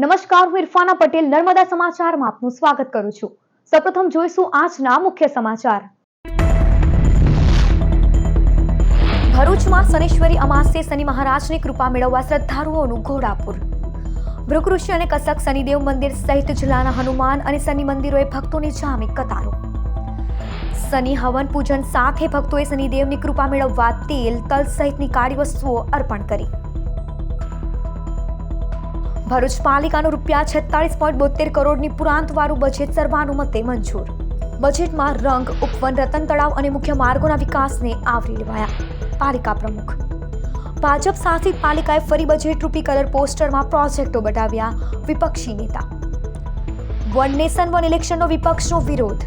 નમસ્કાર, હું ઇરફાના પટેલ નર્મદા સમાચારમાં આપનું સ્વાગત કરું છું। સૌપ્રથમ જોઈશું આજના મુખ્ય સમાચાર। ભરૂચમાં શનિશ્વરી અમાસે શનિ મહારાજની કૃપા મેળવવા શ્રદ્ધાળુઓનું ઘોડાપુર। ભૃગઋષિ અને કસક શનિદેવ મંદિર સહિત જિલ્લાના હનુમાન અને શનિ મંદિરોએ ભક્તોની જામી કતારો। શનિ હવન પૂજન સાથે ભક્તોએ શનિદેવની કૃપા મેળવવા તેલ, તલ સહિતની કાળી વસ્તુઓ અર્પણ કરી। ભરૂચ પાલિકાનું ₹46.72 કરોડની પુરાંતવાળું બજેટ સર્વાનુમતે મંજૂર। બજેટમાં રંગ, ઉપવન, રતન તળાવ અને મુખ્ય માર્ગોના વિકાસને આવરી લેવાયા। પાલિકા પ્રમુખ ભાજપ શાસિત પાલિકાએ ફરી બજેટ રૂપી કલર પોસ્ટરમાં પ્રોજેક્ટો બતાવ્યા। વિપક્ષી નેતા વન નેશન વન ઇલેક્શનનો વિપક્ષનો વિરોધ,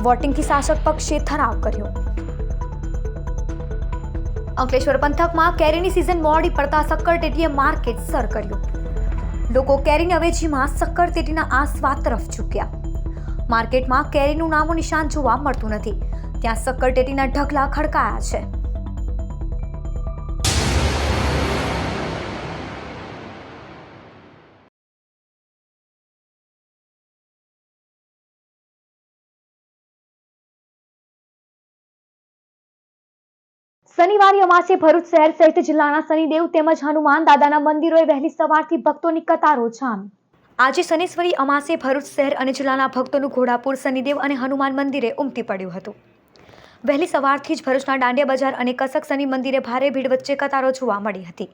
વોટિંગથી શાસક પક્ષે ઠરાવ કર્યો। અંકલેશ્વર પંથકમાં કેરીની સિઝન મોડી પડતા શક્કરટેટીએ માર્કેટ સર કર્યું। લોકો કેરીની અવેજીમાં શક્કરટેટીના આસ્વાદ તરફ ઝૂક્યા। માર્કેટમાં કેરીનું નામો નિશાન જોવા મળતું નથી, ત્યાં શક્કરટેટીના ઢગલા ખડકાયા છે। શનિવારે અમાસે ભરૂચ શહેર સહિત જિલ્લાના શનિદેવ તેમજ હનુમાન દાદાના મંદિરોએ વહેલી સવારથી ભક્તોની કતારો જામી। આજે શનિશ્વરી અમાસે ભરૂચ શહેર અને જિલ્લાના ભક્તોનું ઘોડાપુર શનિદેવ અને હનુમાન મંદિરે ઉમટી પડ્યું હતું। વહેલી સવારથી જ ભરૂચના દાંડિયા બજાર અને કસક શનિ મંદિરે ભારે ભીડ વચ્ચે કતારો જોવા મળી હતી।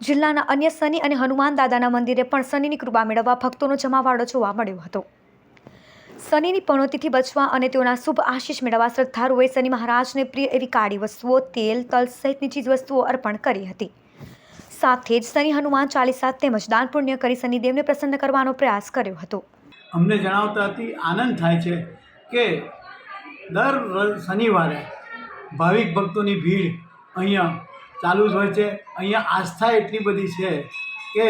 જિલ્લાના અન્ય શનિ અને હનુમાન દાદાના મંદિરે પણ શનિની કૃપા મેળવવા ભક્તોનો જમાવાડો જોવા મળ્યો હતો। શનિની પનોતીથી બચવા અને તેઓના શુભ આશીષ મેળવવા શ્રદ્ધાળુઓએ શનિ મહારાજને પ્રિય એવી કાળી વસ્તુઓ, તેલ, તલ સહિતની ચીજ વસ્તુઓ અર્પણ કરી હતી। સાથે જ શનિ હનુમાન ચાલીસા તેમજ દાન પુણ્ય કરી શનિદેવને પ્રસન્ન કરવાનો પ્રયાસ કર્યો હતો। અમને જણાવતાથી આનંદ થાય છે કે દર શનિવારે ભાવિક ભક્તોની ભીડ અહીંયા ચાલુ જ હોય છે। અહીંયા આસ્થા એટલી બધી છે કે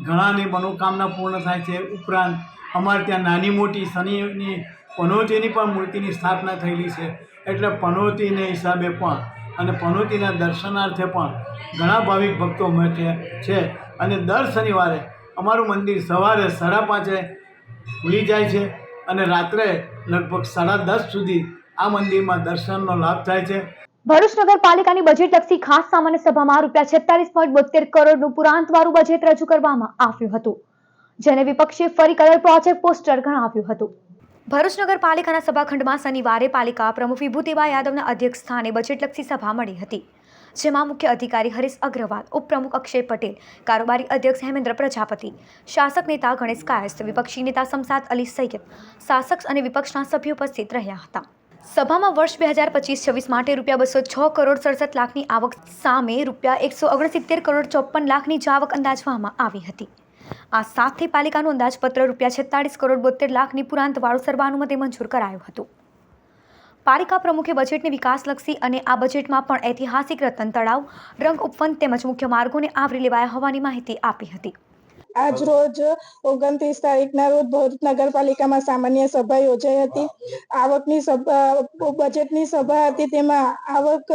ઘણાની મનોકામના પૂર્ણ થાય છે। ઉપરાંત અમારે ત્યાં નાની મોટી શનિની પનોતીની પણ મૂર્તિની સ્થાપના થયેલી છે, એટલે પનોતીને હિસાબે પણ અને પનોતીના દર્શનાર્થે પણ ઘણા ભાવિક ભક્તો અમે છે। અને દર શનિવારે અમારું મંદિર સવારે 5:30 ખુલી જાય છે અને રાત્રે લગભગ 10:30 સુધી આ મંદિરમાં દર્શનનો લાભ થાય છે। ભરૂચ નગરપાલિકાની બજેટલક્ષી ખાસ સામાન્ય સભામાં ₹46.72 કરોડનું પુરાંતવાળું બજેટ રજૂ કરવામાં આવ્યું હતું, જેને વિપક્ષે ફરી કલર પ્રોજેક્ટ પોસ્ટર ગણાવ્યું હતું। ભરૂચ નગરપાલિકાના સભાખંડમાં શનિવારે પાલિકા પ્રમુખ વિભૂતિબા યાદવના અધ્યક્ષસ્થાને બજેટલક્ષી સભા મળી હતી, જેમાં મુખ્ય અધિકારી હરીશ અગ્રવાલ, ઉપપ્રમુખ અક્ષય પટેલ, કારોબારી અધ્યક્ષ હેમેન્દ્ર પ્રજાપતિ, શાસક નેતા ગણેશ કાયસ્થ, વિપક્ષી નેતા શમશાદ અલી સૈયદ, શાસક અને વિપક્ષના સભ્યો ઉપસ્થિત રહ્યા હતા। સભામાં વર્ષ 2025-26 માટે ₹206 કરોડ 67 લાખની આવક સામે ₹169 કરોડ 54 લાખની જ આવક અંદાજવામાં આવી હતી। આ સાથે પાલિકાનું અંદાજપત્ર ₹46 કરોડ 72 લાખની પુરાંતવાળું સર્વાનુમતે મંજૂર કરાયું હતું। પાલિકા પ્રમુખે બજેટને વિકાસલક્ષી અને આ બજેટમાં પણ ઐતિહાસિક રતન તળાવ, રંગ ઉપવન તેમજ મુખ્ય માર્ગોને આવરી લેવાયા હોવાની માહિતી આપી હતી। આજ રોજ 29 તારીખના રોજ ભરૂચ નગરપાલિકામાં સામાન્ય સભા યોજાઈ હતી। આવકની સભા બજેટની સભા હતી, તેમાં આવક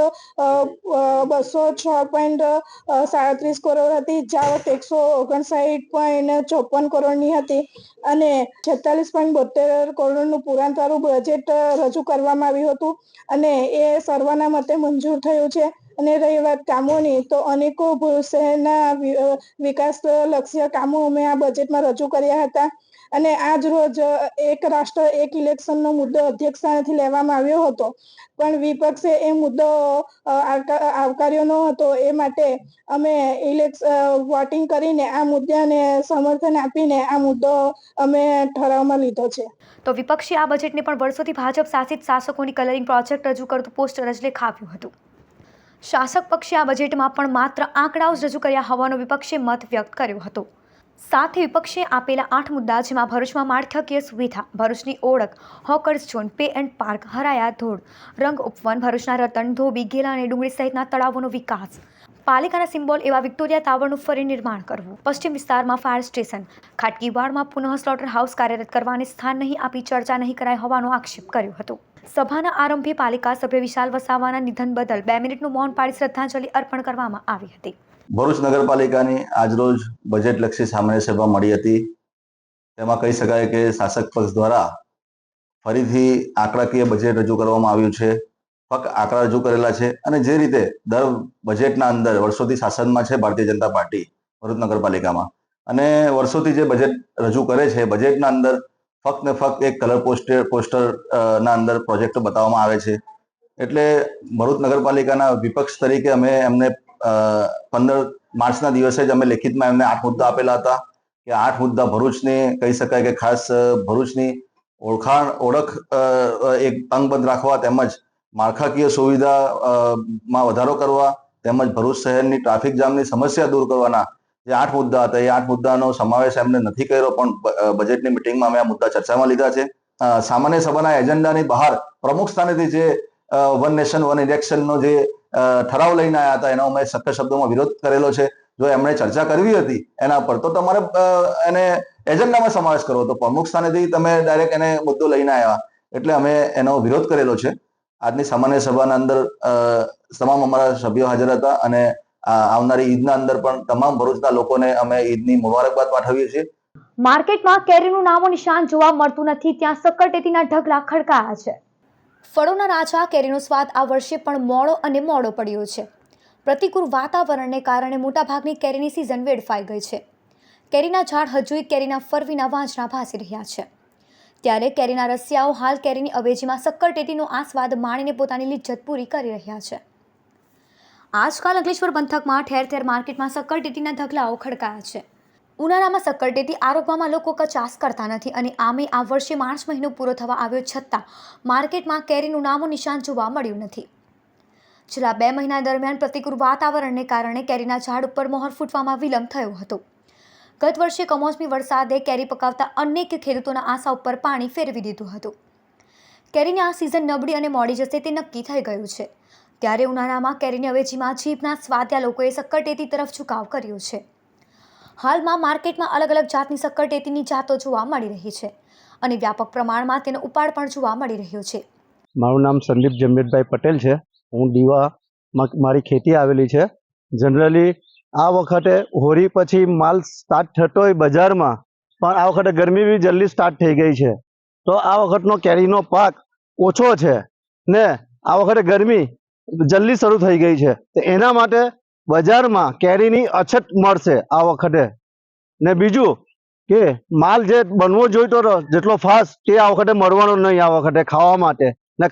206.37 કરોડ હતી, જાવક 159.54 કરોડની હતી અને 46.72 કરોડનું પુરાંતવાળું બજેટ રજૂ કરવામાં આવ્યું હતું અને એ સર્વાનુમતે મંજૂર થયું છે। અને રહી વાત કામોની, તો અનેકો ભરૂચ શહેરના વિકાસલક્ષી કામો અમે આ બજેટમાં રજૂ કર્યા હતા અને આજ રોજ એક રાષ્ટ્ર એક ઇલેક્શનનો મુદ્દો અધ્યક્ષસ્થાનેથી લેવામાં આવ્યો હતો, પણ વિપક્ષે એ મુદ્દો આવકાર્યો ન હતો। એ માટે અમે વોટિંગ કરીને આ મુદ્દાને સમર્થન આપીને આ મુદ્દો અમે ઠરાવમાં લીધો છે। તો વિપક્ષે આ બજેટને પણ વર્ષોથી ભાજપ શાસિત શાસકોની કલરિંગ પ્રોજેક્ટ રજૂ કરતું પોસ્ટર જ લેખાવ્યું હતું। શાસક પક્ષે આ બજેટમાં પણ માત્ર આંકડાઓ જ રજૂ કર્યા હોવાનો વિપક્ષે મત વ્યક્ત કર્યો હતો। સાથે વિપક્ષે આપેલા 8 મુદ્દા, જેમાં ભરૂચમાં માળખાકીય સુવિધા, ભરૂચની ઓળખ, hawkers zone, pay and park, હરાયા ધોળ, રંગ ઉપવન, ભરૂચના રતન, ધોબી, ગેલા અને ડુંગળી સહિતના તળાવોનો વિકાસ, પાલિકાના સિમ્બોલ એવા વિક્ટોરિયા ટાવરનું ફરી નિર્માણ કરવું, પશ્ચિમ વિસ્તારમાં ફાયર સ્ટેશન, ખાટકીવાડમાં પુનઃ સ્લોટર હાઉસ કાર્યરત કરવાને સ્થાન નહીં આપી ચર્ચા નહીં કરાઈ હોવાનો આક્ષેપ કર્યો હતો। સભાના આરંભે પાલિકા સભ્ય વિશાલ વસાવાના નિધન બદલ 2 મિનિટનું મૌન પાળી શ્રદ્ધાંજલિ અર્પણ કરવામાં આવી હતી. ભરૂચ નગરપાલિકાની આજરોજ બજેટલક્ષી સામાન્ય સભા મળી હતી. તેમાં કહી શકાય કે શાસક પક્ષ દ્વારા ફરીથી આંકડાકીય બજેટ રજૂ કરવામાં આવ્યું છે. ફક્ત આંકડા રજૂ કરેલા છે અને જે રીતે દર બજેટના અંદર વર્ષોથી શાસનમાં છે ભારતીય જનતા પાર્ટી ભરૂચ નગરપાલિકામાં, અને વર્ષોથી જે બજેટ રજૂ કરે છે બજેટના અંદર ફક્ત ને ફક્ત એક કલર પોસ્ટર ના અંદર પ્રોજેક્ટો બતાવવામાં આવે છે. એટલે ભરૂચ નગરપાલિકાના વિપક્ષ તરીકે અમે એમને 15 માર્ચના દિવસે જ અમે લેખિતમાં એમને 8 મુદ્દા આપેલા હતા કે 8 મુદ્દા ભરૂચની કહી શકાય કે ખાસ ભરૂચની ઓળખ એક અંગબદ્ધ રાખવા, તેમજ માળખાકીય સુવિધામાં વધારો કરવા, તેમજ ભરૂચ શહેરની ટ્રાફિક જામની સમસ્યા દૂર કરવાના જે 8 મુદ્દા હતા એ 8 મુદ્દાનો સમાવેશ એમને નથી કર્યો, પણ બજેટની મિટિંગમાં અમે આ મુદ્દા ચર્ચામાં લીધા છે. સામાન્ય સભાના એજન્ડાની બહાર પ્રમુખ સ્થાનેથી જે વન નેશન વન ઇલેક્શનનો જે ઠરાવ લઈને આવ્યા હતા એનો અમે સખત શબ્દોમાં વિરોધ કરેલો છે. જો એમણે ચર્ચા કરવી હતી એના પર તો તમારે એને એજન્ડામાં સમાવેશ કરવો, તો પ્રમુખ સ્થાનેથી તમે ડાયરેક્ટ એને મુદ્દો લઈને આવ્યા, એટલે અમે એનો વિરોધ કરેલો છે. આજની સામાન્ય સભાના અંદર તમામ અમારા સભ્યો હાજર હતા અને આવનારી ઈદના અંદર પણ તમામ ભરૂચના લોકોને અમે ઈદની મુબારકબાદ પાઠવીએ છીએ. માર્કેટમાં કેરીનું નામો નિશાન જોવા મળતું નથી, ત્યાં સક્કરટેટીના ઢગલા ખડકાયા છે. ફળોના રાજા કેરીનો સ્વાદ આ વર્ષે પણ મોડો પડ્યો છે. પ્રતિકૂળ વાતાવરણને કારણે મોટાભાગની કેરીની સિઝન વેડફાઈ ગઈ છે. કેરીના ઝાડ હજુય કેરીના ફરવીના વાંચના ભાસી રહ્યા છે. ત્યારે કેરીના રસિયાઓ હાલ કેરીની અવેજીમાં સક્કરટેટીનો આ સ્વાદ માણીને પોતાની લિજ્જત પૂરી કરી રહ્યા છે. આજકાલ અંકલેશ્વર પંથકમાં ઠેર ઠેર માર્કેટમાં સક્કરટેટીના ઢગલાઓ ખડકાયા છે. ઉનાળામાં સક્કરટેટી આરોગવામાં લોકો કચાસ કરતા નથી, અને આમે આ વર્ષે માર્ચ મહિનો પૂરો થવા આવ્યો છતાં માર્કેટમાં કેરીનું નામો નિશાન જોવા મળ્યું નથી. છેલ્લા 2 મહિના દરમિયાન પ્રતિકૂળ વાતાવરણને કારણે કેરીના ઝાડ ઉપર મોહર ફૂટવામાં વિલંબ થયો હતો. ગત વર્ષે કમોસમી વરસાદે કેરી પકાવતા અનેક ખેડૂતોના આશા ઉપર પાણી ફેરવી દીધું હતું. કેરીની આ સિઝન નબળી અને મોડી જશે તે નક્કી થઈ ગયું છે. ત્યારે ઉનાળામાં કેરીની અવેજીમાં જીભના સ્વાદ્યા લોકોએ સક્કરટેટી તરફ ઝુકાવ કર્યો છે. હાલમાં માર્કેટમાં અલગ અલગ જાતની સક્કરટેટીની જાતો જોવા મળી રહી છે અને વ્યાપક પ્રમાણમાં તેનો ઉપાડ પણ જોવા મળી રહ્યો છે. મારું નામ સંદીપ જમવેદભાઈ પટેલ છે. હું દીવામાં મારી ખેતી આવેલી છે. જનરલી આ વખતે હોળી પછી માલ સ્ટાર્ટ થતો હોય બજારમાં, પણ આ વખતે ગરમી બી જલ્દી સ્ટાર્ટ થઈ ગઈ છે, તો આ વખતનો કેરીનો પાક ઓછો છે ને આ વખતે ગરમી જલ્દી શરૂ થઈ ગઈ છે, તો એના માટે બજારમાં કેરીની અછત મળશે આ વખતે. ને બીજું કે માલ જે બનવો જોઈતો હતો જેટલો ફાસ્ટ તે આ વખતે મળવાનો નહીં. આ વખતે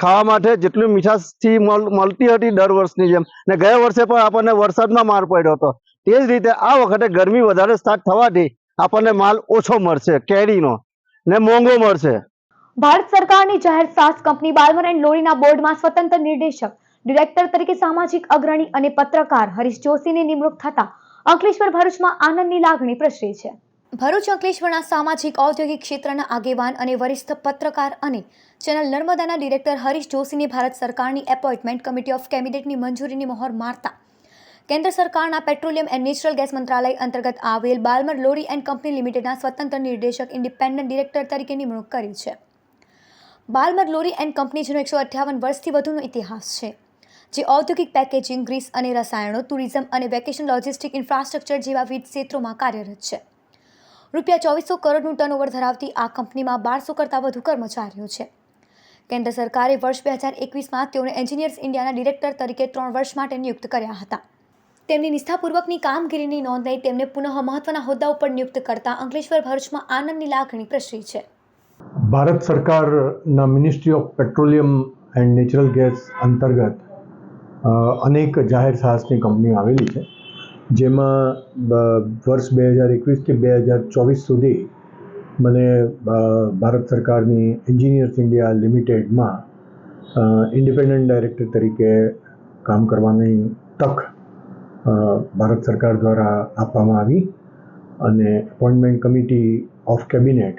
ખાવા માટે જેટલી મીઠાશથી મળતી હતી દર વર્ષની જેમ, ને ગયા વર્ષે પણ આપણને વરસાદમાં માર પડ્યો હતો, તે જ રીતે આ વખતે ગરમી વધારે સ્ટાર્ટ થવાથી આપણને માલ ઓછો મળશે કેરીનો, ને મોંઘો મળશે. ભારત સરકારની જાહેર સાહસ કંપની બાલ્મર એન્ડ લોરીના બોર્ડમાં સ્વતંત્ર નિર્દેશક ડિરેક્ટર તરીકે સામાજિક અગ્રણી અને પત્રકાર હરીશ જોશીની નિમણૂક થતા અંકલેશ્વર ભરૂચમાં આનંદની લાગણી પ્રસરી છે. ભરૂચ અંકલેશ્વરના સામાજિક ઔદ્યોગિક ક્ષેત્રના આગેવાન અને વરિષ્ઠ પત્રકાર અને ચેનલ નર્મદાના ડિરેક્ટર હરીશ જોશીને ભારત સરકારની એપોઇન્ટમેન્ટ કમિટી ઓફ કેબિનેટની મંજૂરીની મહોર મારતા કેન્દ્ર સરકારના પેટ્રોલિયમ એન્ડ નેચરલ ગેસ મંત્રાલય અંતર્ગત આવેલ બાલ્મર લોરી એન્ડ કંપની લિમિટેડના સ્વતંત્ર નિર્દેશક ઇન્ડિપેન્ડન્ટ ડિરેક્ટર તરીકે નિમણૂક કરી છે. બાલ્મર લોરી એન્ડ કંપની જેનો 158 વર્ષથી વધુનો ઇતિહાસ છે, જે ઔદ્યોગિક પેકેજિંગ, ગ્રીસ અને રસાયણો, ટુરિઝમ અને વેકેશન લોજિસ્ટિક ઇન્ફ્રાસ્ટ્રક્ચર જેવા વિવિધ ક્ષેત્રોમાં કાર્યરત છે. ₹2400 કરોડનું ટર્નઓવર ધરાવતી આ કંપનીમાં 1200 કરતાં વધુ કર્મચારીઓ છે. કેન્દ્ર સરકારે વર્ષ 2021માં તેઓને એન્જિનિયર્સ ઇન્ડિયાના ડિરેક્ટર તરીકે 3 વર્ષ માટે નિયુક્ત કર્યા હતા. તેમની નિષ્ઠાપૂર્વકની કામગીરીની નોંધ લઈ તેમને પુનઃ મહત્વના હોદ્દા ઉપર નિયુક્ત કરતા અંકલેશ્વર ભરૂચમાં આનંદની લાગણી પ્રસરી છે. ભારત સરકારના ministry of petroleum and natural gas અંતર્ગત અનેક જાહેર સાહસની કંપનીઓ આવેલી છે, જેમાં વર્ષ 2021 કે 2024 સુધી મને ભારત સરકારની એન્જિનિયર્સ ઇન્ડિયા લિમિટેડમાં ઇન્ડિપેન્ડન્ટ ડાયરેક્ટર તરીકે કામ કરવાની તક ભારત સરકાર દ્વારા આપવામાં આવી, અને appointment committee of cabinet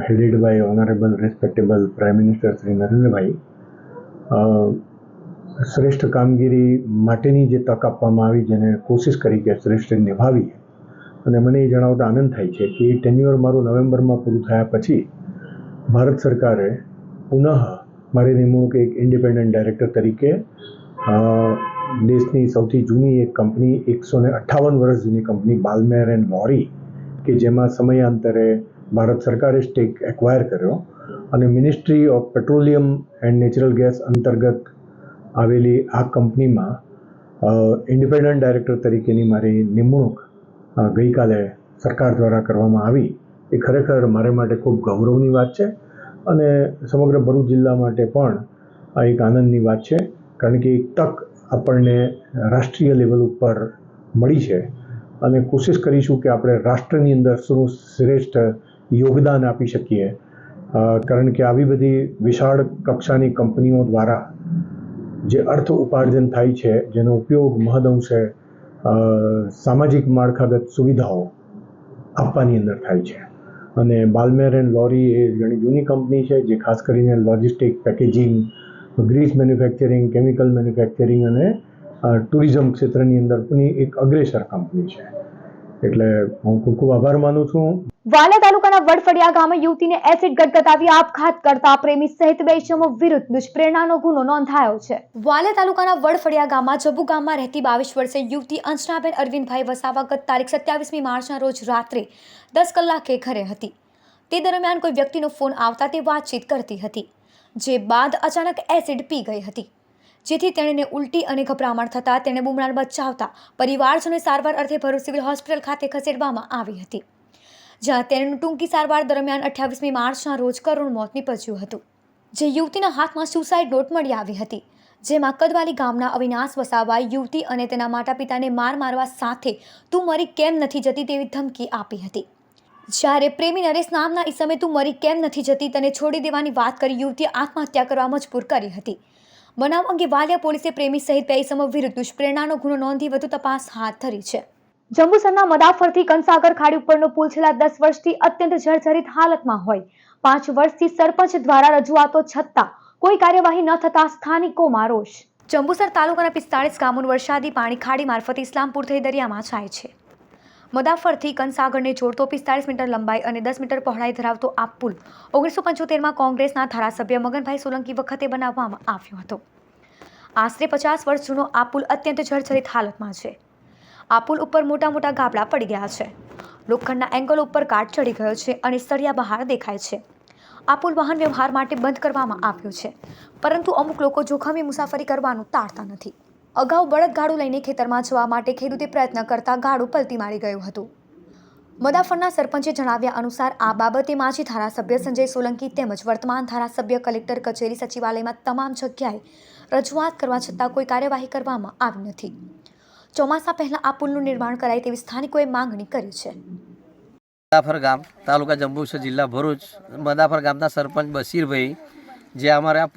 headed by honourable respectable prime minister Shri Narendrabhai શ્રેષ્ઠ કામગીરી માટેની જે તક આપવામાં આવી, જેને કોશિશ કરી કે શ્રેષ્ઠ નિભાવી, અને મને એ જણાવતા આનંદ થાય છે કે ટેન્યુઅર મારું નવેમ્બરમાં પૂરું થયા પછી ભારત સરકારે પુનઃ મારી નિમણૂક એક ઇન્ડિપેન્ડન્ટ ડાયરેક્ટર તરીકે દેશની સૌથી જૂની એક કંપની 158 વર્ષ જૂની કંપની બાલ્મેર એન્ડ લોરી કે જેમાં સમયાંતરે ભારત સરકારે સ્ટેક એક્વાયર કર્યો અને ministry of petroleum and natural gas અંતર્ગત આવેલી આ કંપનીમાં ઇન્ડિપેન્ડન્ટ ડાયરેક્ટર તરીકેની મારી નિમણૂક ગઈકાલે સરકાર દ્વારા કરવામાં આવી એ ખરેખર મારે માટે ખૂબ ગૌરવની વાત છે અને સમગ્ર ભરૂચ જિલ્લા માટે પણ આ એક આનંદની વાત છે કારણ કે એક તક આપણને રાષ્ટ્રીય લેવલ ઉપર મળી છે અને કોશિશ કરીશું કે આપણે રાષ્ટ્રની અંદર શું શ્રેષ્ઠ યોગદાન આપી શકીએ કારણ કે આવી બધી વિશાળ કક્ષાની કંપનીઓ દ્વારા જે અર્થ ઉપાર્જન થાય છે જેનો ઉપયોગ મહદઅંશે સામાજિક માળખાગત સુવિધાઓ આપવાની અંદર થાય છે અને બાલ્મેર એન્ડ લોરી એ ઘણી જૂની કંપની છે જે ખાસ કરીને logistic packaging grease manufacturing chemical manufacturing અને ટુરિઝમ ક્ષેત્રની અંદર પણ એક અગ્રેસર કંપની છે એટલે હું ખૂબ ખૂબ આભાર માનું છું. વાલિયા તાલુકાના વડફળિયા ગામે યુવતીને એસિડ ગટગટાવી આપઘાત કરતા પ્રેમી સહિત 2 ઇસમો વિરુદ્ધ દુષ્પ્રેરણાનો ગુનો નોંધાયો છે. વાલિયા તાલુકાના વડફળિયા ગામમાં જબુ ગામમાં રહેતી 22 વર્ષીય યુવતી અંજનાબેન અરવિંદભાઈ વસાવા ગત તારીખ 27મી માર્ચના રોજ રાત્રે 10 કલાકે ઘરે હતી. તે દરમિયાન કોઈ વ્યક્તિનો ફોન આવતા તે વાતચીત કરતી હતી, જે બાદ અચાનક એસિડ પી ગઈ હતી, જેથી તેણે ઉલટી અને ગભરામણ થતાં તેણે બુમરાણ બચાવતા પરિવારજનોએ સારવાર અર્થે ભરૂચ સિવિલ હોસ્પિટલ ખાતે ખસેડવામાં આવી હતી, જ્યાં તેનું ટૂંકી સારવાર દરમિયાન 28મી માર્ચના રોજ કરુણ મોત નીપજ્યું હતું. જે યુવતીના હાથમાં સુસાઇડ નોટ મળી આવી હતી, જેમાં કદવાલી ગામના અવિનાશ વસાવાએ યુવતી અને તેના માતા પિતાને મારવા સાથે તું મરી કેમ નથી જતી તેવી ધમકી આપી હતી. જ્યારે પ્રેમી નરેશ નામના ઈસમે તું મરી કેમ નથી જતી તને છોડી દેવાની વાત કરી યુવતીએ આત્મહત્યા કરવા મજબૂર કરી હતી. બનાવ અંગે વાલિયા પોલીસે પ્રેમી સહિત 2 ઇસમો વિરુદ્ધ દુષ્પ્રેરણાનો ગુનો નોંધી વધુ તપાસ હાથ ધરી છે. જંબુસરના મદાફરથી કંસાગર ખાડી ઉપરનો પુલ છેલ્લા 10 વર્ષથી અત્યંત જર્જરિત હાલતમાં હોય 5 વર્ષથી સરપંચ દ્વારા રજૂઆતો છતાં કોઈ કાર્યવાહી ન થતા સ્થાનિકોમાં રોષ. જંબુસર તાલુકાના 45 ગામોનું વરસાદી પાણી ખાડી મારફતે ઇસ્લામપુર થઈ દરિયામાં જાય છે. મદાફરથી કંસાગરને જોડતો 45 મીટર લંબાઈ અને 10 મીટર પહોળાઈ ધરાવતો આ પુલ 1975માં કોંગ્રેસના ધારાસભ્ય મગનભાઈ સોલંકી વખતે બનાવવામાં આવ્યો હતો. આશરે 50 વર્ષ જૂનો આ પુલ અત્યંત જર્જરિત હાલતમાં છે. આ પુલ ઉપર મોટા મોટા ગાબડા પડી ગયા છે, લોખંડના એંગલો ઉપર કાટ ચડી ગયો છે અને સળિયા બહાર દેખાય છે. આ પુલ વાહન વ્યવહાર માટે બંધ કરવામાં આવ્યો છે, પરંતુ અમુક લોકો જોખમી મુસાફરી કરવાનું ટાળતા નથી. અગાઉ બળદગાડું લઈને ખેતરમાં જવા માટે ખેડૂતે પ્રયત્ન કરતા ગાડું પલટી મારી ગયું હતું. મદાફરના સરપંચે જણાવ્યા અનુસાર આ બાબતે માજી ધારાસભ્ય સંજય સોલંકી તેમજ વર્તમાન ધારાસભ્ય કલેક્ટર કચેરી સચિવાલયમાં તમામ જગ્યાએ રજૂઆત કરવા છતાં કોઈ કાર્યવાહી કરવામાં આવી નથી. ચોમાસા પહેલા આ પુલનું નિર્માણ કરાય તેવી સ્થાનિકોએ માંગણી કરી છે. મદાફર ગામ તાલુકા જંબુસર જિલ્લા ભરૂચ. મદાફર ગામના સરપંચ બશીરભાઈ, જે અમારે આ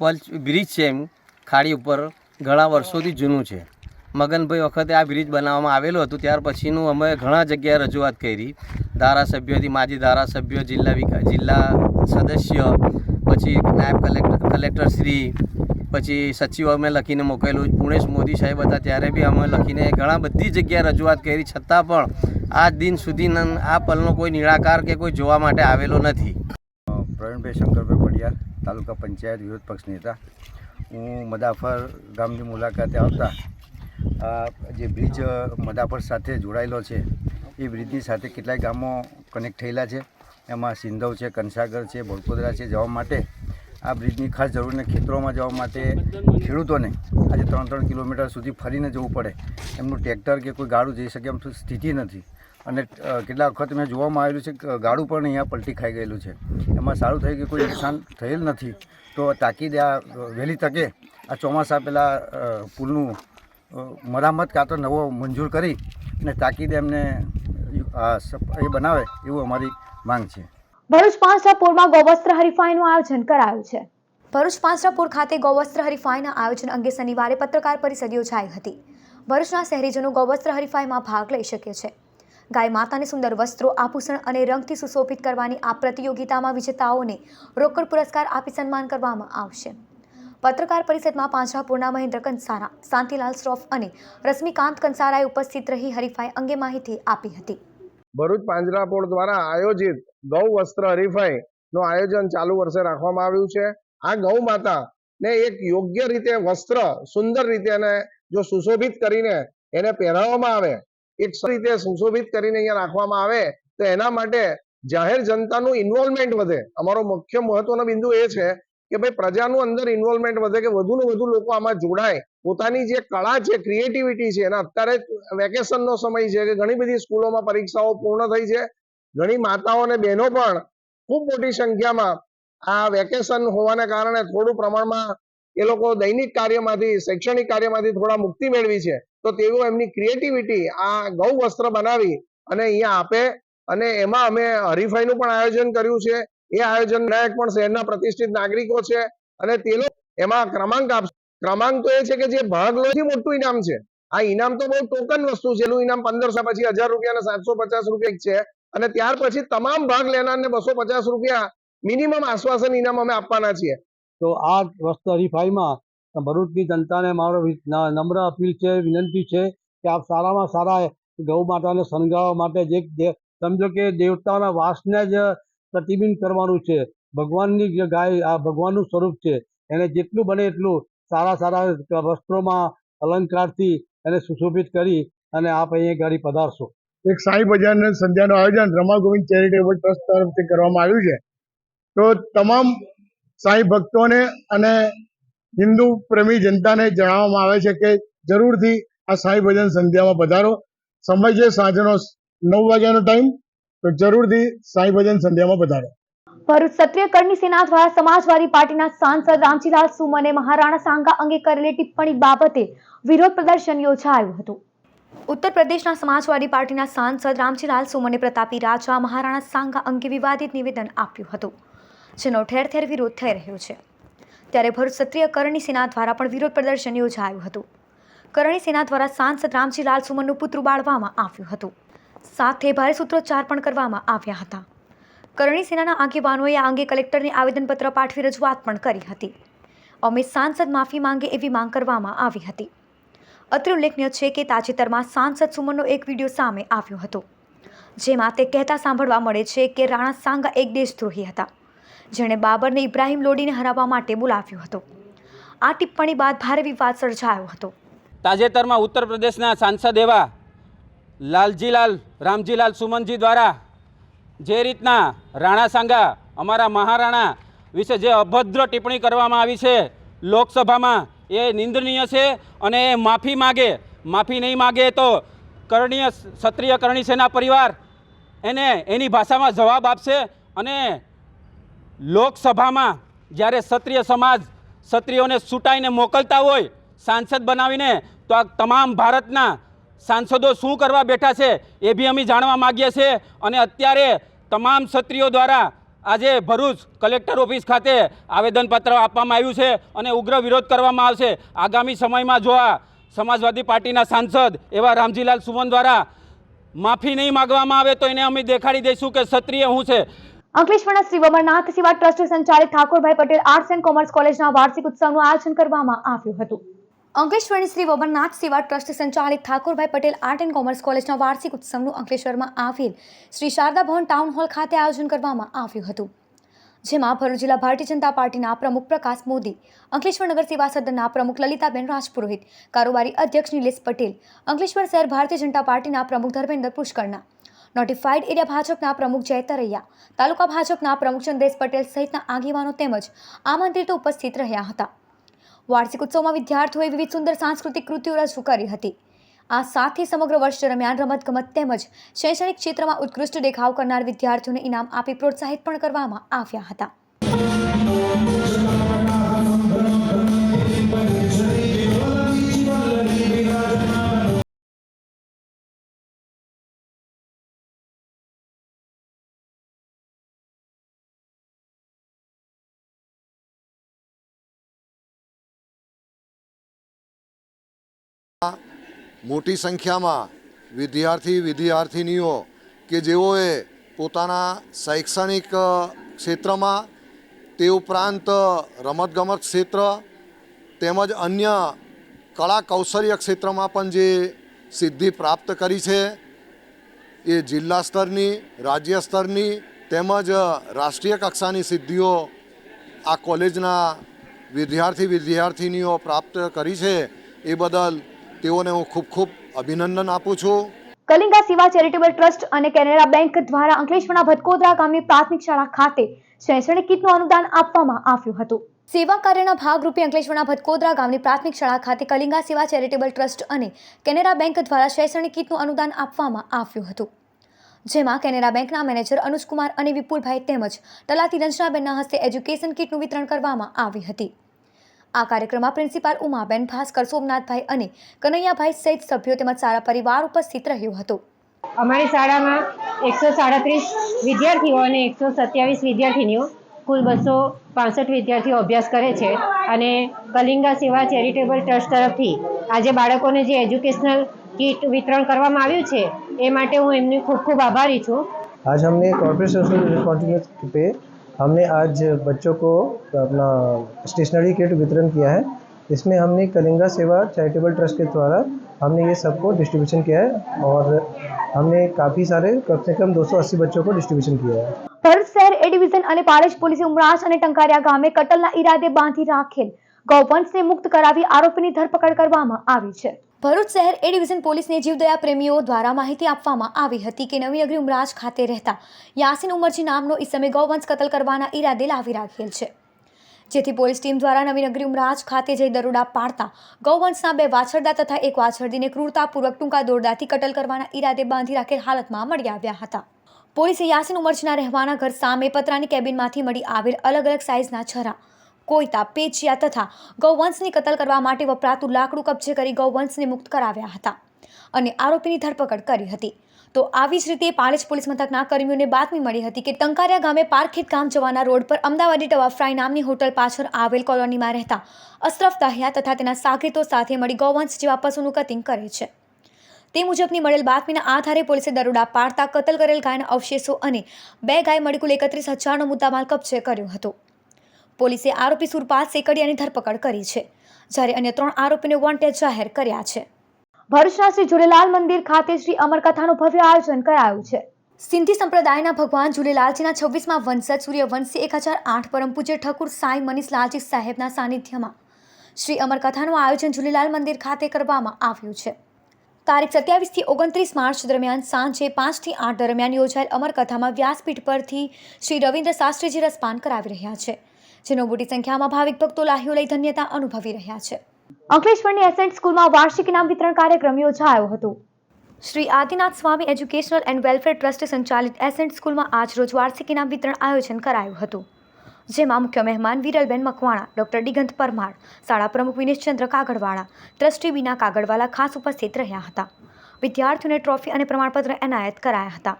બ્રિજ છે એમ ખાડી ઉપર ઘણા વર્ષોથી જૂનું છે. મગનભાઈ વખતે આ બ્રિજ બનાવવામાં આવેલું હતું, ત્યાર પછીનું અમે ઘણા જગ્યાએ રજૂઆત કરી, ધારાસભ્યોથી માજી ધારાસભ્યો, જિલ્લા સદસ્ય, પછી નાયબ કલેક્ટર શ્રી, પછી સચિવ અમે લખીને મોકલેલું. પુણેશ મોદી સાહેબ હતા ત્યારે બી અમે લખીને ઘણા બધી જગ્યાએ રજૂઆત કરી, છતાં પણ આ દિન સુધી આ પલનો કોઈ નિરાકાર કે કોઈ જોવા માટે આવેલો નથી. પ્રવીણભાઈ શંકરભાઈ પડિયાર, તાલુકા પંચાયત વિરોધ પક્ષ નેતા. હું મદાફર ગામની મુલાકાતે આવતા આ જે બ્રિજ મદાફર સાથે જોડાયેલો છે એ બ્રિજની સાથે કેટલાય ગામો કનેક્ટ થયેલા છે. એમાં સિંધવ છે, કંસાગર છે, બળકોદરા છે. જવા માટે આ બ્રિજની ખાસ જરૂર ને ખેતરોમાં જવા માટે ખેડૂતોને આજે 3-3 કિલોમીટર સુધી ફરીને જવું પડે. એમનું ટ્રેક્ટર કે કોઈ ગાડું જઈ શકે એમ સ્થિતિ નથી અને કેટલા વખત મેં જોવામાં આવેલું છે કે ગાડું પણ અહીંયા પલટી ખાઈ ગયેલું છે. એમાં સારું થયું કે કોઈ નુકસાન થયેલ નથી, તો તાકીદે આ વહેલી તકે આ ચોમાસા પહેલાં પુલનું મરામત કાં તો નવો મંજૂર કરી અને તાકીદે એમને એ બનાવે એવું અમારી માંગ છે. ભરૂચ પાંજરાપોળમાં ગૌવસ્ત્ર હરિફાઈનું આયોજન કરાયું છે. ભરૂચ પાંજરાપોળ ખાતે ગૌવસ્ત્ર હરિફાઈના આયોજન અંગે શનિવારે પત્રકાર પરિષદ યોજાઈ હતી. ભરૂચના શહેરીજનો ગૌવસ્ત્ર હરિફાઈમાં ભાગ લઈ શકે છે. ગાય માતાને સુંદર વસ્ત્રો, આભૂષણ અને રંગથી સુશોભિત કરવાની આ પ્રતિયોગિતામાં વિજેતાઓને રોકડ પુરસ્કાર આપી સન્માન કરવામાં આવશે. પત્રકાર પરિષદમાં પાંજરાપોળના મહેન્દ્ર કંસારા, શાંતિલાલ શ્રોફ અને રશ્મિકાંત કંસારાએ ઉપસ્થિત રહી હરિફાઈ અંગે માહિતી આપી હતી. ભરૂચ પાંજરાપોળ દ્વારા આયોજિત ગૌ વસ્ત્ર હરિફાઈ નું આયોજન ચાલુ વર્ષે રાખવામાં આવ્યું છે. આ ગૌ માતા ને એક યોગ્ય રીતે વસ્ત્ર સુંદર રીતે એને જો સુશોભિત કરીને એને પહેરાવવામાં આવે, એક રીતે સુશોભિત કરીને અહીંયા રાખવામાં આવે તો એના માટે જાહેર જનતાનું ઇન્વોલ્વમેન્ટ વધે. અમારો મુખ્ય મહત્વનો બિંદુ એ છે કે ભાઈ પ્રજાનું અંદર ઇન્વોલ્વમેન્ટ વધે, કે વધુ ને વધુ લોકો આમાં જોડાય, પોતાની જે કળા છે, ક્રિએટિવિટી છે, અને અત્યારે વેકેશનનો સમય છે કે ઘણી બધી સ્કૂલોમાં પરીક્ષાઓ પૂર્ણ થઈ છે. ઘણી માતાઓ અને બહેનો પણ ખૂબ મોટી સંખ્યામાં આ વેકેશન હોવાને કારણે થોડું પ્રમાણમાં એ લોકો દૈનિક કાર્યમાંથી, શૈક્ષણિક કાર્યમાંથી થોડા મુક્તિ મેળવી છે. તો તેઓ એમની ક્રિએટિવિટી આ ગૌ વસ્ત્ર બનાવી અને અહીંયા આપે, અને એમાં અમે હરીફાઈનું પણ આયોજન કર્યું છે. એ આયોજન નાયક પણ શહેરના પ્રતિષ્ઠિત નાગરિકો છે અને તે લોકો એમાં ક્રમાંક આપશે. ક્રમાંક તો એ છે કે જે ભાગ લે એ મોટું ઇનામ છે. આ ઇનામ તો બહુ ટોકન વસ્તુ છે. એનું ઇનામ 1500, પછી 1000 રૂપિયા અને 750 રૂપિયા છે, અને ત્યાર પછી તમામ ભાગ લેનારને 250 રૂપિયા મિનિમમ આશ્વાસન ઇનામ અમે આપવાના છીએ. તો આ વસ્તુ હરીફાઈમાં ભરૂચની જનતાને મારો નમ્ર અપીલ છે, વિનંતી છે કે આપ સારામાં સારા ગૌ માતાને શણગારવા માટે જે સમજો કે દેવતાના વાસને જ પ્રતિબિંબ કરવાનું છે. ભગવાનની જે ગાય આ ભગવાનનું સ્વરૂપ છે, એને જેટલું બને એટલું સારા વસ્ત્રોમાં અલંકારથી એને સુશોભિત કરી અને આપ અહીંયા ગાડી પધારશો. એક સાંઈ ભજન સંધ્યાનું આયોજન રમા ગોવિંદ ચેરિટેબલ ટ્રસ્ટ તરફથી કરવામાં આવ્યું છે. તો તમામ સાંઈ ભક્તોને અને હિન્દુ પ્રેમી જનતાને જણાવવામાં આવે છે કે જરૂરથી આ સાંઈ ભજન સંધ્યામાં પધારો. સમય છે સાંજનો 9 વાગ્યાનો ટાઈમ, તો જરૂરથી સાંઈ ભજન સંધ્યામાં પધારો. ભરૂચ ક્ષત્રિય કરણી સેના દ્વારા સમાજવાદી પાર્ટીના સાંસદ રામજીલાલ સુમને મહારાણા સાંગા અંગે કરેલી ટિપ્પણી બાબતે વિરોધ પ્રદર્શન યોજાયું હતું. ઉત્તર પ્રદેશના સમાજવાદી પાર્ટીના સાંસદ રામજીલાલ સુમને પ્રતાપી રાજા મહારાણા સાંગા અંગે વિવાદિત નિવેદન આપ્યું હતું, જેનો ઠેર ઠેર વિરોધ થઈ રહ્યો છે. ત્યારે ભરૂચ ક્ષત્રિય કરણી સેના દ્વારા પણ વિરોધ પ્રદર્શન યોજાયું હતું. કરણી સેના દ્વારા સાંસદ રામજીલાલ સુમનનું પુતળું બાળવામાં આવ્યું હતું, સાથે ભારે સૂત્રોચ્ચાર પણ કરવામાં આવ્યા હતા. કરણી સેનાના આગેવાનોએ આ અંગે કલેક્ટરને આવેદનપત્ર પાઠવી રજૂઆત પણ કરી હતી. અમે સાંસદ માફી માંગે એવી માંગ કરવામાં આવી હતી. અત્રે ઉલ્લેખનીય છે કે તાજેતરમાં સાંસદ સુમનનો એક વિડીયો સામે આવ્યો હતો, જેમાં તે કહેતા સાંભળવા મળે છે કે રાણા સાંગા એક દેશદ્રોહી હતા, જેણે બાબરને ઇબ્રાહિમ લોડીને હરાવવા માટે બોલાવ્યો હતો. આ ટિપ્પણી બાદ ભારે વિવાદ સર્જાયો હતો. તાજેતરમાં ઉત્તર પ્રદેશના સાંસદ એવા રામજીલાલ સુમનજી દ્વારા જે રીતના રાણા સાંગા અમારા મહારાણા વિશે જે અભદ્ર ટિપ્પણી કરવામાં આવી છે લોકસભામાં, એ નિંદનીય છે. અને એ માફી નહીં માગે તો ક્ષત્રિય કરણી સેના પરિવાર એને એની ભાષામાં જવાબ આપશે. અને લોકસભામાં જ્યારે ક્ષત્રિય સમાજ ક્ષત્રિયોને છૂટાઈને મોકલતા હોય સાંસદ બનાવીને, તો આ તમામ ભારતના સાંસદો શું કરવા બેઠા છે એ બી અમે જાણવા માગીએ છીએ. અને અત્યારે તમામ ક્ષત્રિયો દ્વારા આજે ભરૂચ કલેક્ટર ઓફિસ ખાતે આવેદનપત્ર આપવામાં આવ્યું છે અને ઉગ્ર વિરોધ કરવામાં આવશે. આગામી સમયમાં જો આ સમાજવાદી પાર્ટીના સાંસદ એવા રામજીલાલ સુમન દ્વારા માફી નહીં માગવામાં આવે તો એને અમે દેખાડી દઈશું કે ક્ષત્રિય શું છે. અંકલેશ્વરના શ્રી અમરનાથ સેવા ટ્રસ્ટ સંચાલિત Thakorbhai Patel arts and commerce કોલેજના વાર્ષિક ઉત્સવનું આયોજન કરવામાં આવ્યું હતું. અંકલેશ્વરની શ્રી અમરનાથ સેવા ટ્રસ્ટ સંચાલિત Thakorbhai Patel art and commerce કોલેજના વાર્ષિક ઉત્સવનું અંકલેશ્વરમાં આવેલ શ્રી શારદા ભવન ટાઉન હોલ ખાતે આયોજન કરવામાં આવ્યું હતું, જેમાં ભરૂચ જિલ્લા ભારતીય જનતા પાર્ટીના પ્રમુખ પ્રકાશ મોદી, અંકલેશ્વર નગર સેવા સદનના પ્રમુખ લલિતાબેન રાજપુરોહિત, કારોબારી અધ્યક્ષ નિલેશ પટેલ, અંકલેશ્વર શહેર ભારતીય જનતા પાર્ટીના પ્રમુખ ધર્મેન્દ્ર પુષ્કરના, નોટિફાઈડ એરિયા ભાજપના પ્રમુખ જય તરૈયા, તાલુકા ભાજપના પ્રમુખ ચંદ્રેશ પટેલ સહિતના આગેવાનો તેમજ આમંત્રિતો ઉપસ્થિત રહ્યા હતા. વાર્ષિક ઉત્સવમાં વિદ્યાર્થીઓએ વિવિધ સુંદર સાંસ્કૃતિક કૃતિઓ રજૂ કરી હતી. આ સાથે સમગ્ર વર્ષ દરમિયાન રમતગમત તેમજ શૈક્ષણિક ક્ષેત્રમાં ઉત્કૃષ્ટ દેખાવ કરનાર વિદ્યાર્થીઓને ઇનામ આપી પ્રોત્સાહિત પણ કરવામાં આવ્યા હતા. મોટી સંખ્યામાં વિદ્યાર્થીનીઓ કે જેઓએ પોતાના શૈક્ષણિક ક્ષેત્રમાં, તે ઉપરાંત રમતગમત ક્ષેત્ર તેમજ અન્ય કળા કૌશલ્ય ક્ષેત્રમાં પણ જે સિદ્ધિ પ્રાપ્ત કરી છે, એ જિલ્લા સ્તરની, રાજ્ય સ્તરની તેમજ રાષ્ટ્રીય કક્ષાની સિદ્ધિઓ આ કોલેજના વિદ્યાર્થીનીઓ પ્રાપ્ત કરી છે એ બદલ તેઓને હું ખૂબ ખૂબ અભિનંદન આપું છું. કલિંગા સેવા ચેરિટેબલ ટ્રસ્ટ અને કેનેરા બેંક દ્વારા અંકલેશ્વરના ભટકોદરા ગામની પ્રાથમિક શાળા ખાતે શૈક્ષણિક કીટનું અનુદાન આપવામાં આવ્યું હતું. સેવા કાર્યના ભાગરૂપે અંકલેશ્વરના ભટકોદરા ગામની પ્રાથમિક શાળા ખાતે કલિંગા સેવા ચેરિટેબલ ટ્રસ્ટ અને કેનેરા બેંક દ્વારા શૈક્ષણિક કીટનું અનુદાન આપવામાં આવ્યું હતું, જેમાં કેનેરા બેંકના મેનેજર અનુજકુમાર અને વિપુલભાઈ તેમજ તલાટી રંજનાબેનના હસ્તે એજ્યુકેશન કીટનું વિતરણ કરવામાં આવી હતી. આ કાર્યક્રમમાં પ્રિન્સિપાલ ઉમાબેન, ભાસ્કર, સોમનાથભાઈ અને કનૈયાભાઈ સહિત સભ્યો તેમજ સારા પરિવાર ઉપસ્થિત રહ્યો હતો. અમારી શાળામાં 137 વિદ્યાર્થીઓ અને 127 વિદ્યાર્થીનીઓ કુલ 265 વિદ્યાર્થીઓ અભ્યાસ કરે છે અને કલિંગા સેવા ચેરિટેબલ ટ્રસ્ટ તરફથી આજે બાળકોને જે એજ્યુકેશનલ किट वितरण કરવામાં આવ્યું છે એ માટે હું એમની ખૂબ ખૂબ આભારી છું. आज हमने कॉर्पोरेट सोशल रिस्पॉन्सिबिलिटी पे हमने आज बच्चों को अपना स्टेशनरी किट वितरण किया है. इसमें हमने कलिंगा सेवा चैरिटेबल ट्रस्ट के द्वारा हमने ये सबको डिस्ट्रीब्यूशन किया है और हमने काफ़ी सारे कम से कम 280 बच्चों को डिस्ट्रीब्यूशन किया है. ભરૂચ શહેર એ ડિવિઝન અને પાલેજ પોલીસે ઉમરાજ અને ટંકારિયા ગામે કટલના ઈરાદે બાંધી રાખેલ ગૌવંશને મુક્ત કરાવી આરોપીની ધરપકડ કરવામાં આવી છે. ભરૂચ શહેર એ ડિવિઝન પોલીસને જીવદયા પ્રેમીઓ દ્વારા માહિતી આપવામાં આવી હતી કે નવીનગરી ઉમરાજ ખાતે રહેતા યાસીન ઉમરજી નામનો ઈસમે ગૌવંશ કતલ કરવાના ઈરાદે લાવી રાખેલ છે, જેથી પોલીસ ટીમ દ્વારા નવીનગરી ઉમરાજ ખાતે જઈ દરોડા પાડતા ગૌવંશના 2 વાછરડા તથા 1 વાછરડીને ક્રૂરતાપૂર્વક ટૂંકા દોરડાથી કતલ કરવાના ઈરાદે બાંધી રાખેલ હાલતમાં મળી આવ્યા હતા. પોલીસે યાસીન ઉમરજીના રહેવાના ઘર સામે પતરાની કેબિનમાંથી મળી આવેલ અલગ અલગ સાઇઝના છરા, કોયતા, પેચિયા તથા ગૌવંશની કતલ કરવા માટે વપરાતું લાકડું કબજે કરી ગૌવંશને મુક્ત કરાવ્યા હતા અને આરોપીની ધરપકડ કરી હતી. તો આવી જ રીતે પાલેજ પોલીસ મથકના કર્મીઓને બાતમી મળી હતી કે ટંકારિયા ગામે પારખેત ગામ જવાના રોડ પર અમદાવાદી ટવા ફ્રાય નામની હોટલ પાછળ આવેલ કોલોનીમાં રહેતા અશરફ દાહિયા તથા તેના સાગરીતો સાથે મળી ગૌવંશ જેવા પશુનું કતિંગ કરે છે. તે મુજબની મળેલ બાતમીના આધારે પોલીસે દરોડા પાડતા કતલ કરેલ ગાયના અવશેષો અને 2 ગાય મળી કુલ 31,000નો મુદ્દામાલ કબજે કર્યો હતો. પોલીસે આરોપી સુરપાલ સેકડિયાની ધરપકડ કરી છે, જ્યારે અન્ય 3 આરોપીને વોન્ટેડ જાહેર કર્યા છે. ભરૂચના શ્રી ઝૂલેલાલ મંદિર ખાતે શ્રી અમરકથાનું ભવ્ય આયોજન કરાયું છે. સિંધી સંપ્રદાયના ભગવાન ઝૂલેલાલજીના 26મા વંશજ સૂર્યવંશી 1008 પરમ પૂજ્ય ઠાકુર સાંઈ મનીષલાલજી સાહેબના સાનિધ્યમાં શ્રી અમરકથાનું આયોજન ઝૂલેલાલ મંદિર ખાતે કરવામાં આવ્યું છે. તારીખ 27 થી 29 માર્ચ દરમિયાન સાંજે 5 થી 8 દરમિયાન યોજાયેલ અમરકથામાં વ્યાસપીઠ પરથી શ્રી રવિન્દ્ર શાસ્ત્રીજી રસપાન કરાવી રહ્યા છે, જેનો મોટી સંખ્યામાં ભાવિક ભક્તો લાહીઓ લઈ ધન્યતા અનુભવી રહ્યા છે. અંકલેશ્વરની એસેન્ટ સ્કૂલમાં વાર્ષિક ઇનામ વિતરણ કાર્યક્રમ યોજાયો હતો. શ્રી આદિનાથ સ્વામી એજ્યુકેશનલ એન્ડ વેલફેર ટ્રસ્ટ સંચાલિત એસેન્ટ સ્કૂલમાં આજરોજ વાર્ષિક ઇનામ વિતરણ આયોજન કરાયું હતું, જેમાં મુખ્ય મહેમાન વિરલબેન મકવાણા, ડોક્ટર દિગંત પરમાર, શાળા પ્રમુખ વિનેશચંદ્ર કાગડવાળા, ટ્રસ્ટી બીના કાગડવાલા ખાસ ઉપસ્થિત રહ્યા હતા. વિદ્યાર્થીઓને ટ્રોફી અને પ્રમાણપત્ર એનાયત કરાયા હતા,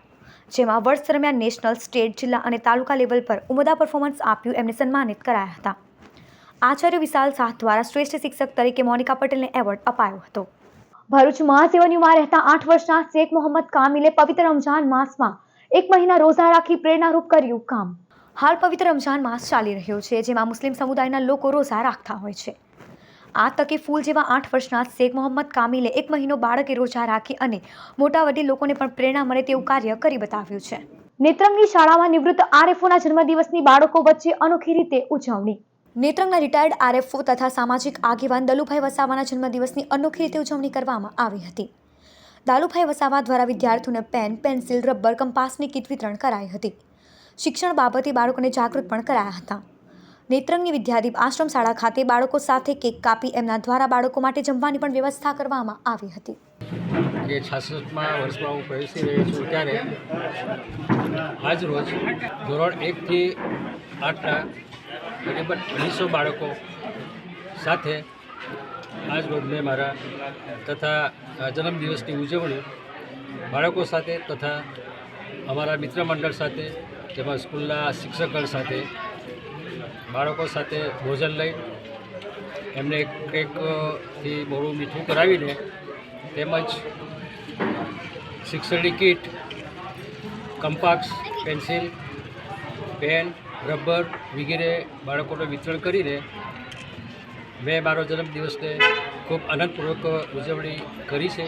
જેમાં વર્ષ દરમિયાન નેશનલ, સ્ટેટ, જિલ્લા અને તાલુકા લેવલ પર ઉમદા પરફોર્મન્સ આપ્યું એમને સન્માનિત કરાયા હતા. આચાર્ય વિશાલ શાહ દ્વારા શ્રેષ્ઠ શિક્ષક તરીકે મોનિકા પટેલને એવોર્ડ અપાયો હતો. ભરૂચમાં સેવન્યુમાં રહેતા 8 વર્ષના શેખ મોહમ્મદ કામિલે પવિત્ર રમઝાન માસમાં 1 મહિના રોઝા રાખી પ્રેરણારૂપ કર્યું કામ. હાલ પવિત્ર રમઝાન માસ ચાલી રહ્યો છે, જેમાં મુસ્લિમ સમુદાયના લોકો રોઝા રાખતા હોય છે. આ તકે ફૂલ જેવા 8 વર્ષના શેખ મોહમ્મદ કામિલે 1 મહિનો બાળકે રોજા રાખી અને મોટા વડીલ લોકોને પણ પ્રેરણા મળે તેવું કાર્ય કરી બતાવ્યું છે. નેત્રંગની શાળામાં નિવૃત્ત આરએફઓના જન્મદિવસની બાળકો વચ્ચે અનોખી રીતે ઉજવણી. નેત્રંગના રિટાયર્ડ આરએફઓ તથા સામાજિક આગેવાન દલુભાઈ વસાવાના જન્મદિવસની અનોખી રીતે ઉજવણી કરવામાં આવી હતી. દાલુભાઈ વસાવા દ્વારા વિદ્યાર્થીઓને પેન, પેન્સિલ, રબર, કંપાસની કીટ વિતરણ કરાઈ હતી. શિક્ષણ બાબતે બાળકોને જાગૃત પણ કરાયા હતા. નેત્રંગની વિદ્યાદીપ આશ્રમ શાળા ખાતે બાળકો સાથે કેક કાપી એમના દ્વારા બાળકો માટે જમવાની પણ વ્યવસ્થા કરવામાં આવી હતી. જે 66મા વર્ષમાં હું પ્રવેશી રહ્યો છું ત્યારે આજ રોજ ધોરણ 1 થી 8ના તકરીબન 250 બાળકો સાથે આજ રોજ મેં મારા તથા જન્મદિવસની ઉજવણી બાળકો સાથે તથા અમારા મિત્ર મંડળ સાથે, તેમાં સ્કૂલના શિક્ષકગણ સાથે, બાળકો સાથે ભોજન લઈ એમને કેકથી મોડું મીઠું કરાવીને તેમજ શિક્ષણની kit, compass, pencil, pen, rubber વગેરે બાળકોને વિતરણ કરીને મેં મારો જન્મદિવસને ખૂબ આનંદપૂર્વક ઉજવણી કરી છે.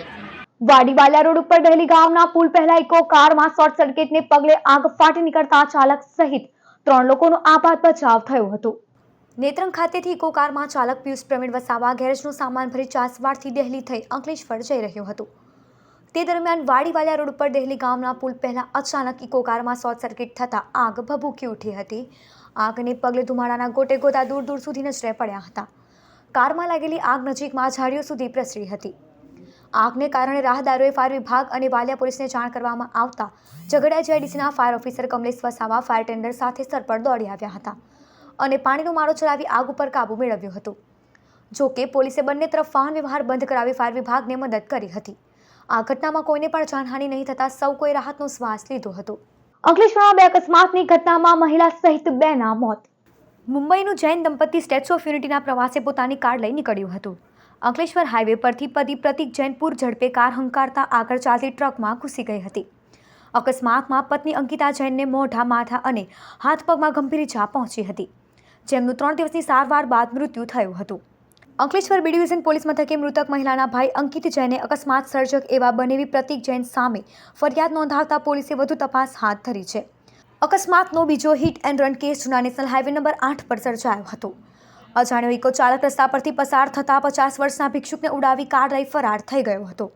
વાડીવાલા રોડ ઉપર દહેલી ગામના પુલ પહેલા ઇકો કારમાં શોર્ટ સર્કિટને પગલે આગ ફાટી નીકળતા ચાલક સહિત 3 લોકોનો આપાત બચાવ થયો હતો. નેત્રંગ ખાતેથી ઇકો કારમાં ચાલક પિયુષ પ્રવીણ વસાવા ગેરેજનો સામાન ભરી ચાસવાડથી દિલ્હી થઈ અંકલેશ્વર જઈ રહ્યો હતો. તે દરમિયાન વાડીવાલિયા રોડ ઉપર દિલ્હી ગામના પુલ પહેલા અચાનક ઇકો કારમાં શોર્ટ સર્કિટ થતાં આગ ભભૂકી ઉઠી હતી. આગને પગલે ધુમાડાના ગોટે ગોટા દૂર દૂર સુધી નજરે પડ્યા હતા. કારમાં લાગેલી આગ નજીકમાં ઝાડીઓ સુધી પ્રસરી હતી. આગને કારણે રાહદારીઓએ ફાયર વિભાગ અને વાલિયા પોલીસને જાણ કરવામાં આવતા ઝઘડિયા જીઆઈડીસીના fire officer Kamlesh Vasava fire tender સાથે સ્થળ પર દોડી આવ્યા હતા અને પાણીનો મારો ચલાવી આગ ઉપર કાબુ મેળવ્યો હતો. જો કે પોલીસે બંને તરફ વાહન વ્યવહાર બંધ કરાવી ફાયર વિભાગને મદદ કરી હતી. આ ઘટનામાં કોઈને પણ જાનહાનિ નહીં થતાં સૌ કોઈ રાહતનો શ્વાસ લીધો હતો. અંકલેશ્વરમાં 2 અકસ્માતની ઘટનામાં મહિલા સહિત 2ના મોત. મુંબઈનું જૈન દંપતી સ્ટેચ્યુ ઓફ યુનિટીના પ્રવાસે પોતાની કાર લઈ નીકળ્યું હતું. અંકલેશ્વર હાઈવે પરથી પતિ પ્રતિક જૈનપુર ઝડપે કાર હંકારતા આગળ ચાલતી ટ્રકમાં ઘૂસી ગઈ હતી. અકસ્માતમાં પત્ની અંકિતા જૈનને મોઢા, માથા અને હાથ પગમાં ગંભીર ઇજા પહોંચી હતી, જેમનું 3 દિવસની સારવાર બાદ મૃત્યુ થયું હતું. અંકલેશ્વર બી ડિવિઝન પોલીસ મથકે મૃતક મહિલાના ભાઈ અંકિત જૈને અકસ્માત સર્જક એવા બનેવી પ્રતિક જૈન સામે ફરિયાદ નોંધાવતા પોલીસે વધુ તપાસ હાથ ધરી છે. અકસ્માતનો બીજો હિટ એન્ડ રન કેસ જૂના નેશનલ હાઈવે નંબર 8 પર સર્જાયો હતો. અજાણ્યો ઇકો ચાલક રસ્તા પરથી પસાર થતા 50 વર્ષના ભિક્ષુકને ઉડાવી કાર લઈ ફરાર થઈ ગયો હતો.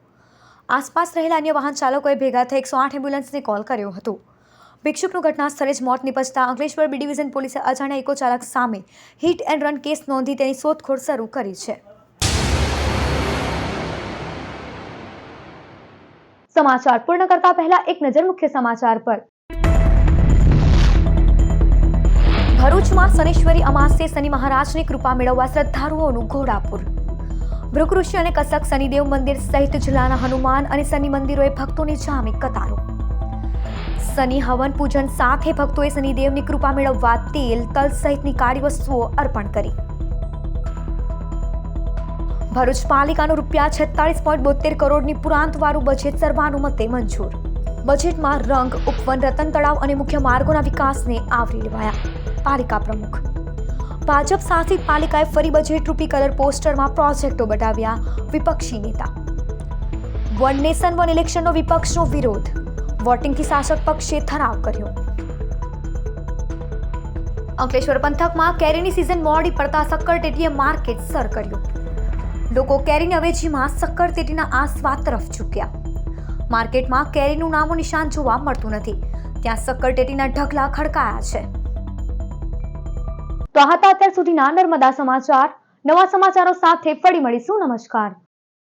આસપાસ રહેલા અન્ય વાહન ચાલકોએ ભેગા થઈ 108 એમ્બ્યુલન્સને કોલ કર્યો હતો. ભિક્ષુકનું ઘટના સ્થળે જ મોત નિપજતા અંકલેશ્વર બી ડિવિઝન પોલીસે અજાણ્યા ઇકો ચાલક સામે હિટ એન્ડ રન કેસ નોંધી તેની શોધખોળ શરૂ કરી છે. સમાચાર પૂર્ણ કરતા પહેલા એક નજર મુખ્ય સમાચાર પર. ભરૂચમાં શનિશ્વરી અમાસે શનિ મહારાજની કૃપા મેળવવા શ્રદ્ધાળુઓનું ઘોડાપુર. ભૃગઋષિ અને કસક શનિદેવ મંદિર સહિત જિલ્લાના હનુમાન અને શનિ મંદિરોએ ભક્તોની જામી કતારો. શનિ હવન પૂજન સાથે ભક્તોએ શનિદેવની કૃપા મેળવવા તેલ, તલ સહિતની કાળી વસ્તુઓ અર્પણ કરી. ભરૂચ પાલિકાનું ₹46.72 કરોડની પુરાંતવાળું બજેટ સર્વાનુમતે મંજૂર. બજેટમાં રંગ, ઉપવન, રતન તળાવ અને મુખ્ય માર્ગોના વિકાસને આવરી લેવાયા. પાલિકા પ્રમુખ. ભાજપ શાસિત પાલિકાએ ફરી બજેટ રૂપી કલર પોસ્ટરમાં પ્રોજેક્ટો બતાવ્યા. વિપક્ષી નેતા. વન નેશન વન ઇલેક્શનનો વિપક્ષનો વિરોધ. વોટિંગથી શાસક પક્ષે ઠરાવ કર્યો. અંકલેશ્વર પંથકમાં કેરીની સિઝન મોડી પડતા શક્કરટેટીએ માર્કેટ સર કર્યું. લોકો કેરીની અવેજીમાં શક્કરટેટીના આસ્વાદ તરફ ઝૂક્યા. માર્કેટમાં કેરીનું નામો નિશાન જોવા મળતું નથી, ત્યાં શક્કરટેટીના ઢગલા ખડકાયા છે. તો આ હતા અત્યાર સુધીના નર્મદા સમાચાર. નવા સમાચારો સાથે ફરી મળીશું. નમસ્કાર.